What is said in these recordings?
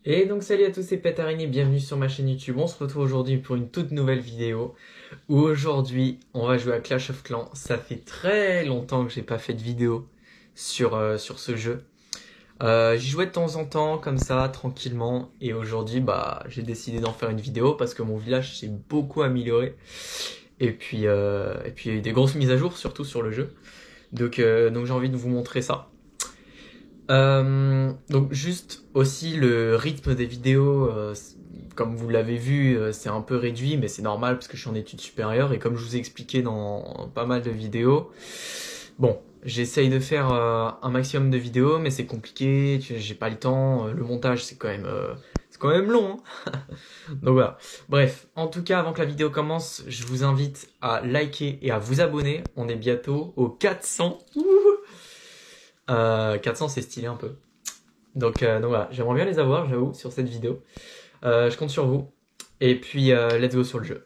Et donc salut à tous, c'est Petarini, bienvenue sur ma chaîne YouTube. On se retrouve aujourd'hui pour une toute nouvelle vidéo où aujourd'hui on va jouer à Clash of Clans. Ça fait très longtemps que j'ai pas fait de vidéo sur ce jeu. J'y jouais de temps en temps comme ça, tranquillement, et aujourd'hui j'ai décidé d'en faire une vidéo parce que mon village s'est beaucoup amélioré. Et puis il y a eu des grosses mises à jour, surtout sur le jeu. Donc j'ai envie de vous montrer ça. Donc juste aussi le rythme des vidéos, comme vous l'avez vu, c'est un peu réduit, mais c'est normal parce que je suis en études supérieures et comme je vous ai expliqué dans pas mal de vidéos, bon, j'essaye de faire un maximum de vidéos, mais c'est compliqué, j'ai pas le temps, le montage c'est quand même long, hein. Donc voilà. Bref, en tout cas, avant que la vidéo commence, je vous invite à liker et à vous abonner. On est bientôt aux 400. 400 c'est stylé un peu. Donc voilà, j'aimerais bien les avoir, j'avoue, sur cette vidéo. Je compte sur vous. Et puis, let's go sur le jeu.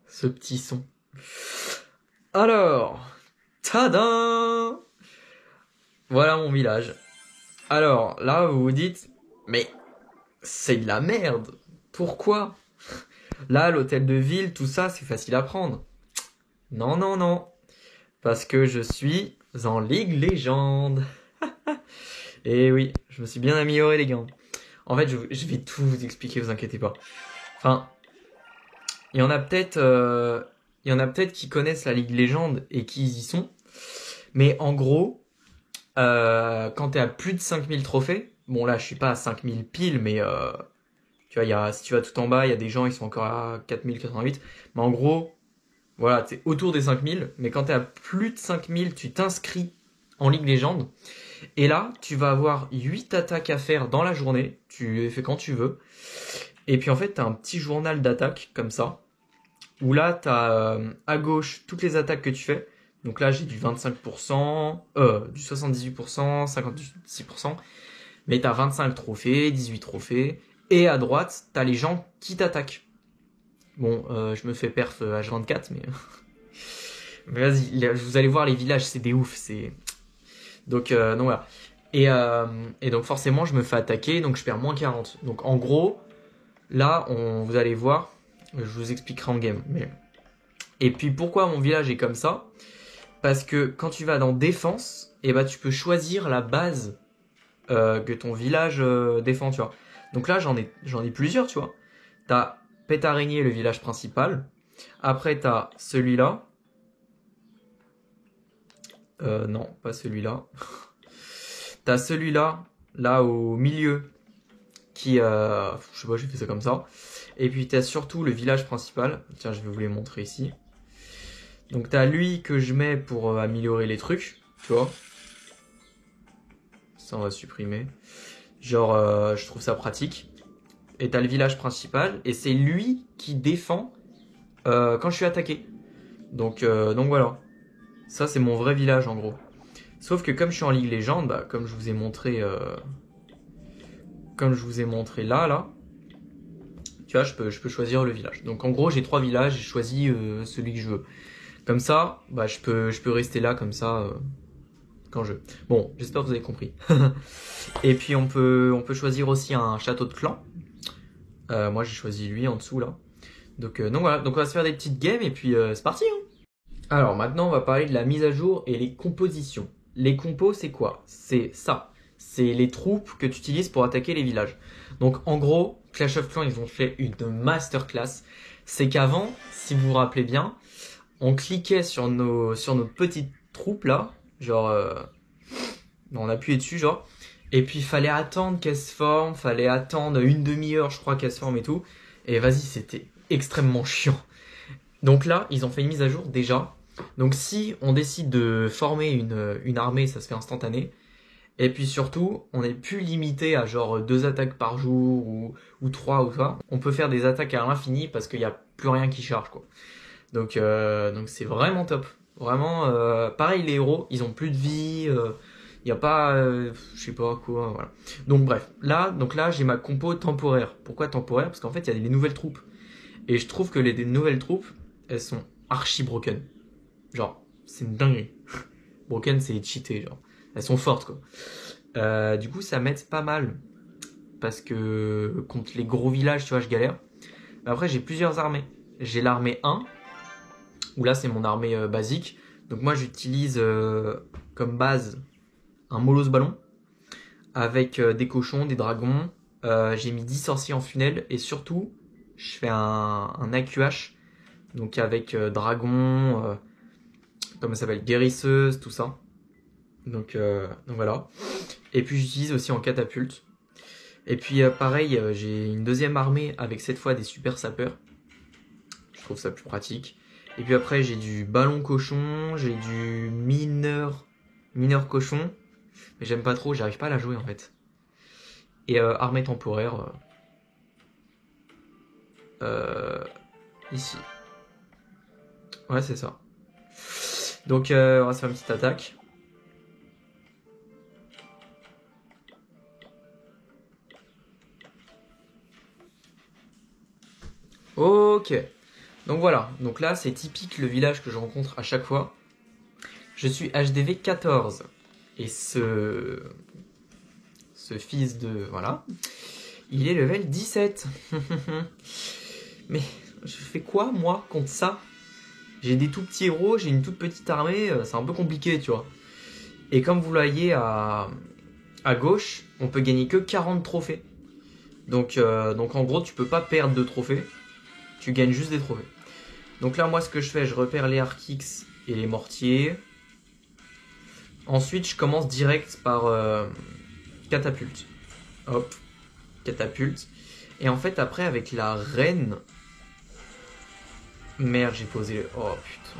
Ce petit son. Alors, tada! Voilà mon village. Alors, là, vous vous dites, mais c'est de la merde. Pourquoi? Là, l'hôtel de ville, tout ça, c'est facile à prendre. Non, non, non. Parce que je suis en Ligue Légende. Et oui, je me suis bien amélioré les gars. En fait, je vais tout vous expliquer, vous inquiétez pas. Enfin, il y en a peut-être qui connaissent la Ligue Légende et qui y sont. Mais en gros, quand t'es à plus de 5000 trophées, bon là je suis pas à 5000 piles, mais tu vois, si tu vas tout en bas, il y a des gens, ils sont encore à 4088. Mais en gros, voilà, t'es autour des 5000. Mais quand t'es à plus de 5000, tu t'inscris en Ligue Légende. Et là, tu vas avoir 8 attaques à faire dans la journée. Tu les fais quand tu veux. Et puis en fait, tu as un petit journal d'attaque comme ça. Où là, tu as à gauche toutes les attaques que tu fais. Donc là, j'ai du 25%, du 78%, 56%. Mais tu as 25 trophées, 18 trophées. Et à droite, tu as les gens qui t'attaquent. Bon, je me fais perf H24, mais... mais vas-y, vous allez voir les villages, c'est des ouf. Donc voilà. Et donc forcément, je me fais attaquer, donc je perds moins 40. Donc en gros, là, vous allez voir, je vous expliquerai en game. Et puis pourquoi mon village est comme ça? Parce que quand tu vas dans défense, et tu peux choisir la base que ton village défend, tu vois. Donc là, j'en ai plusieurs, tu vois. T'as Pète Araignée, le village principal. Après, t'as celui-là. Non, pas celui-là. T'as celui-là, là au milieu, qui, je sais pas, j'ai fait ça comme ça. Et puis t'as surtout le village principal. Tiens, je vais vous les montrer ici. Donc t'as lui que je mets pour améliorer les trucs, tu vois. Ça, on va supprimer. Genre, je trouve ça pratique. Et t'as le village principal, et c'est lui qui défend quand je suis attaqué. Donc voilà. Ça, c'est mon vrai village, en gros. Sauf que comme je suis en Ligue Légende, comme je vous ai montré... là, tu vois, je peux choisir le village. Donc en gros, j'ai 3 villages, j'ai choisi celui que je veux. Comme ça, je peux rester là comme ça quand je veux. Bon, j'espère que vous avez compris. Et puis on peut choisir aussi un château de clan. Moi, j'ai choisi lui en dessous là. Donc voilà, donc on va se faire des petites games et puis c'est parti, hein. Alors maintenant, on va parler de la mise à jour et les compositions. Les compos, c'est quoi? C'est ça. C'est les troupes que tu utilises pour attaquer les villages. Donc en gros, Clash of Clans, ils ont fait une masterclass. C'est qu'avant, si vous vous rappelez bien, on cliquait sur nos petites troupes là, genre, on appuyait dessus genre, et puis il fallait attendre qu'elles se forment, fallait attendre une demi-heure je crois qu'elles se forment et tout, et vas-y, c'était extrêmement chiant. Donc là, ils ont fait une mise à jour déjà. Donc si on décide de former une armée, ça se fait instantané. Et puis surtout, on n'est plus limité à genre 2 attaques par jour ou 3 ou quoi. On peut faire des attaques à l'infini parce qu'il n'y a plus rien qui charge, quoi. Donc c'est vraiment top. Vraiment, pareil, les héros, ils ont plus de vie. Il n'y a pas, je sais pas quoi, voilà. Donc là, j'ai ma compo temporaire. Pourquoi temporaire? Parce qu'en fait, il y a des nouvelles troupes. Et je trouve que les nouvelles troupes, elles sont archi broken. Genre, c'est une dinguerie. Broken, c'est cheaté, genre. elles sont fortes quoi. Du coup ça m'aide pas mal parce que contre les gros villages tu vois je galère. Mais après j'ai plusieurs armées. J'ai l'armée 1 où là c'est mon armée basique. Donc moi j'utilise comme base un molosse ballon avec des cochons, des dragons. J'ai mis 10 sorciers en funnel et surtout je fais un AQH donc avec dragon, comment ça s'appelle, guérisseuse, tout ça. Donc voilà. Et puis j'utilise aussi en catapulte. Et puis pareil, j'ai une deuxième armée avec cette fois des super sapeurs. Je trouve ça plus pratique. Et puis après j'ai du ballon cochon, j'ai du mineur cochon. Mais j'aime pas trop, j'arrive pas à la jouer en fait. Et armée temporaire. Ici. Ouais c'est ça. Donc on va se faire une petite attaque. Ok. Donc voilà. Donc là c'est typique le village que je rencontre à chaque fois. Je suis HDV 14. Et ce fils de... Voilà. Il est level 17. Mais je fais quoi moi contre ça? J'ai des tout petits héros, j'ai une toute petite armée, c'est un peu compliqué tu vois. Et comme vous voyez à gauche, on peut gagner que 40 trophées. Donc en gros tu peux pas perdre de trophées, tu gagnes juste des trophées. Donc là moi ce que je fais, je repère les Archix et les mortiers. Ensuite je commence direct par catapulte. Hop, catapulte. Et en fait après avec la reine... Merde j'ai posé... Oh putain.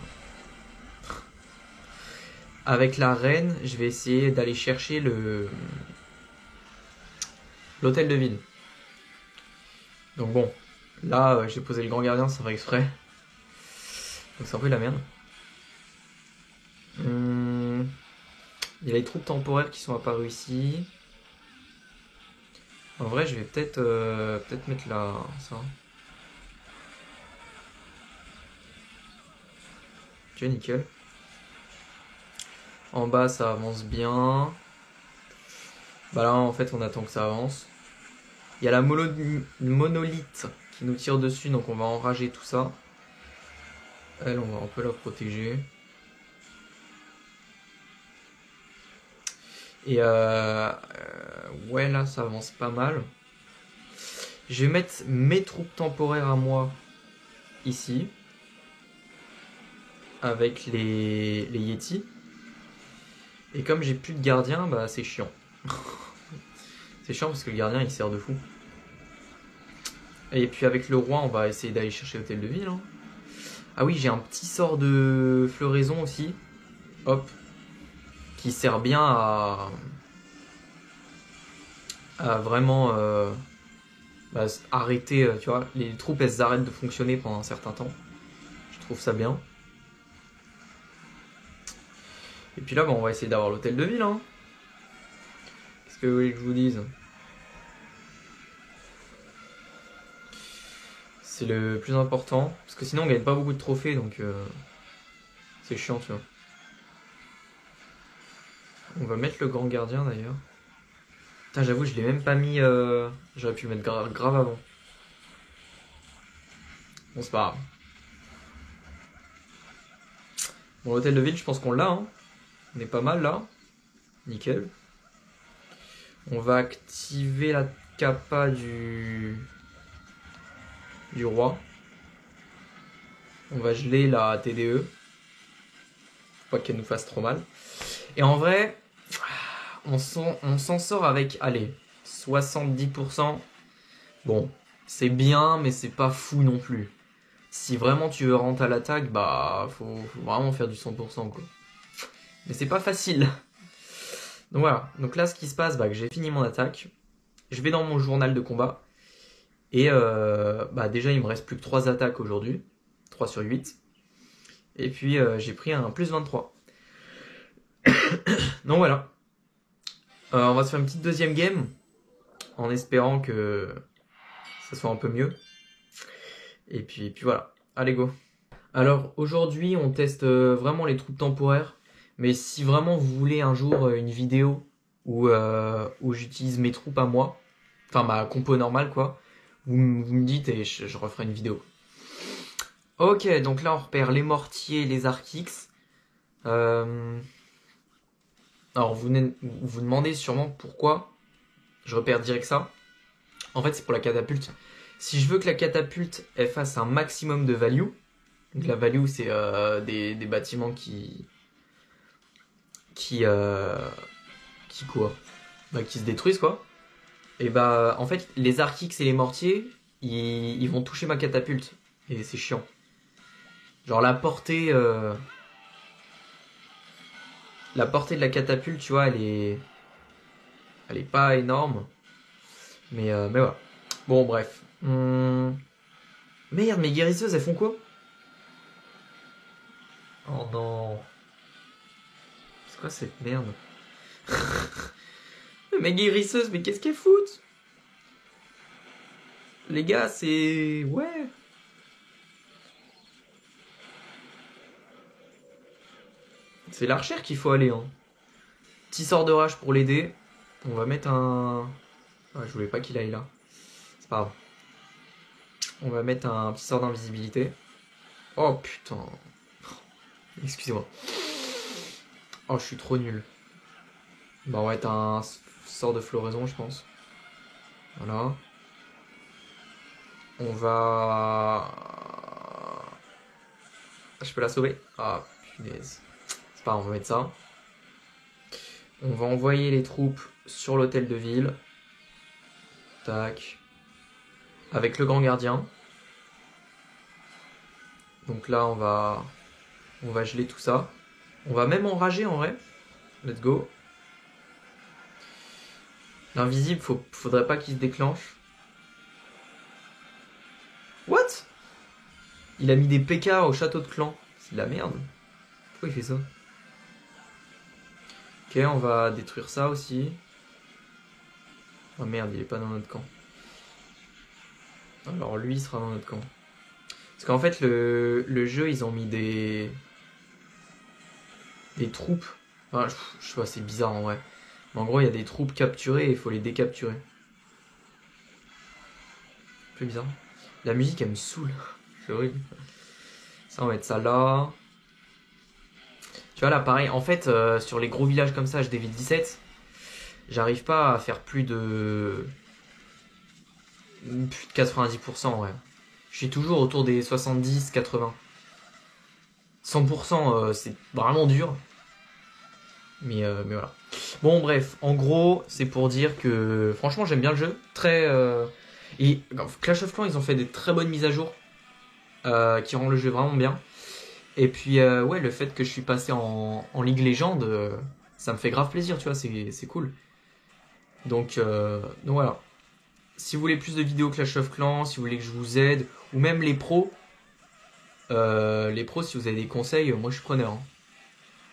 Avec la reine, je vais essayer d'aller chercher l'hôtel de ville. Donc bon, là j'ai posé le grand gardien sans faire exprès. Donc c'est un peu la merde. Il y a les troupes temporaires qui sont apparues ici. En vrai je vais peut-être mettre là ça. Ok nickel. En bas ça avance bien. Bah là en fait on attend que ça avance. Il y a la monolithe qui nous tire dessus donc on va enrager tout ça. Elle on peut la protéger. Et ouais là ça avance pas mal. Je vais mettre mes troupes temporaires à moi ici. Avec les Yétis. Et comme j'ai plus de gardien, bah c'est chiant. C'est chiant parce que le gardien il sert de fou. Et puis avec le roi on va essayer d'aller chercher l'hôtel de ville. Hein. Ah oui j'ai un petit sort de floraison aussi. Hop. Qui sert bien à vraiment arrêter, tu vois. Les troupes elles arrêtent de fonctionner pendant un certain temps. Je trouve ça bien. Et puis là, on va essayer d'avoir l'hôtel de ville. Hein. Qu'est-ce que vous voulez que je vous dise? C'est le plus important. Parce que sinon, on gagne pas beaucoup de trophées, donc c'est chiant, tu vois. On va mettre le grand gardien, d'ailleurs. Putain, j'avoue, je l'ai même pas mis... J'aurais pu le mettre grave avant. Bon, c'est pas grave. Bon, l'hôtel de ville, je pense qu'on l'a. Hein. On est pas mal, là. Nickel. On va activer la capa du roi. On va geler la TDE. Faut pas qu'elle nous fasse trop mal. Et en vrai, on s'en sort avec, allez, 70%. Bon, c'est bien, mais c'est pas fou non plus. Si vraiment tu veux rentrer à l'attaque, bah, faut vraiment faire du 100%, quoi. Mais c'est pas facile. Donc voilà, donc là ce qui se passe, bah, que j'ai fini mon attaque. Je vais dans mon journal de combat. Et bah déjà il me reste plus que 3 attaques aujourd'hui. 3 sur 8. Et puis j'ai pris un plus 23. Donc voilà. On va se faire une petite deuxième game. En espérant que ça soit un peu mieux. Et puis voilà. Allez go. Alors aujourd'hui on teste vraiment les troupes temporaires. Mais si vraiment vous voulez un jour une vidéo où j'utilise mes troupes à moi, enfin ma compo normale quoi, vous me dites et je referai une vidéo. Ok, donc là on repère les mortiers, les archix. Alors vous demandez sûrement pourquoi je repère direct ça. En fait c'est pour la catapulte. Si je veux que la catapulte elle fasse un maximum de value, donc la value c'est des bâtiments qui quoi, bah, qui se détruisent quoi. Et bah en fait les archix et les mortiers ils vont toucher ma catapulte et c'est chiant. Genre la portée de la catapulte tu vois elle est pas énorme mais voilà. Bon bref. Merde, mes guérisseuses elles font quoi? Oh non. C'est quoi cette merde? Mes guérisseuses, mais qu'est-ce qu'elles foutent? Les gars, c'est... Ouais. C'est l'archère qu'il faut aller, hein. Petit sort de rage pour l'aider. On va mettre un... Ah, je voulais pas qu'il aille là. C'est pas grave. On va mettre un petit sort d'invisibilité. Oh putain. Excusez-moi. Oh, je suis trop nul. Bah, on va mettre un sort de floraison, je pense. Voilà. On va... Je peux la sauver? Ah, punaise. C'est pas grave, on va mettre ça. On va envoyer les troupes sur l'hôtel de ville. Tac. Avec le grand gardien. Donc là, on va geler tout ça. On va même enrager en vrai. Let's go. L'invisible, faudrait pas qu'il se déclenche. What? Il a mis des PK au château de clan. C'est de la merde. Pourquoi il fait ça? Ok, on va détruire ça aussi. Oh merde, il est pas dans notre camp. Alors lui, il sera dans notre camp. Parce qu'en fait, le jeu, ils ont mis des troupes. Enfin, je sais pas, c'est bizarre en vrai. Mais en gros, il y a des troupes capturées et il faut les décapturer. Un peu bizarre. La musique, elle me saoule. C'est horrible. Ça, on va mettre ça là. Tu vois, là, pareil. En fait, sur les gros villages comme ça, HDV17, j'arrive pas à faire plus de 90% ouais. Je suis toujours autour des 70, 80. 100%, c'est vraiment dur. Mais voilà. Bon, bref, en gros, c'est pour dire que franchement, j'aime bien le jeu. Et Clash of Clans, ils ont fait des très bonnes mises à jour qui rendent le jeu vraiment bien. Et puis, ouais, le fait que je suis passé en League Legends, ça me fait grave plaisir, tu vois, c'est cool. Donc voilà. Si vous voulez plus de vidéos Clash of Clans, si vous voulez que je vous aide, ou même les pros, si vous avez des conseils, moi je suis preneur. Hein.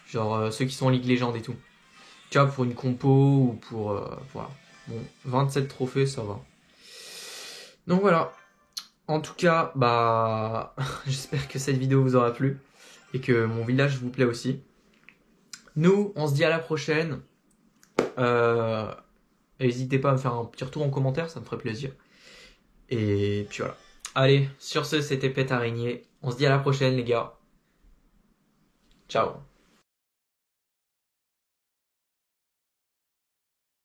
Genre ceux qui sont en League Legends et tout. Tu vois, pour une compo ou pour... voilà. Bon, 27 trophées, ça va. Donc voilà. En tout cas, bah... j'espère que cette vidéo vous aura plu. Et que mon village vous plaît aussi. Nous, on se dit à la prochaine. N'hésitez pas à me faire un petit retour en commentaire, ça me ferait plaisir. Et puis voilà. Allez, sur ce, c'était Pet Araignée. On se dit à la prochaine, les gars. Ciao.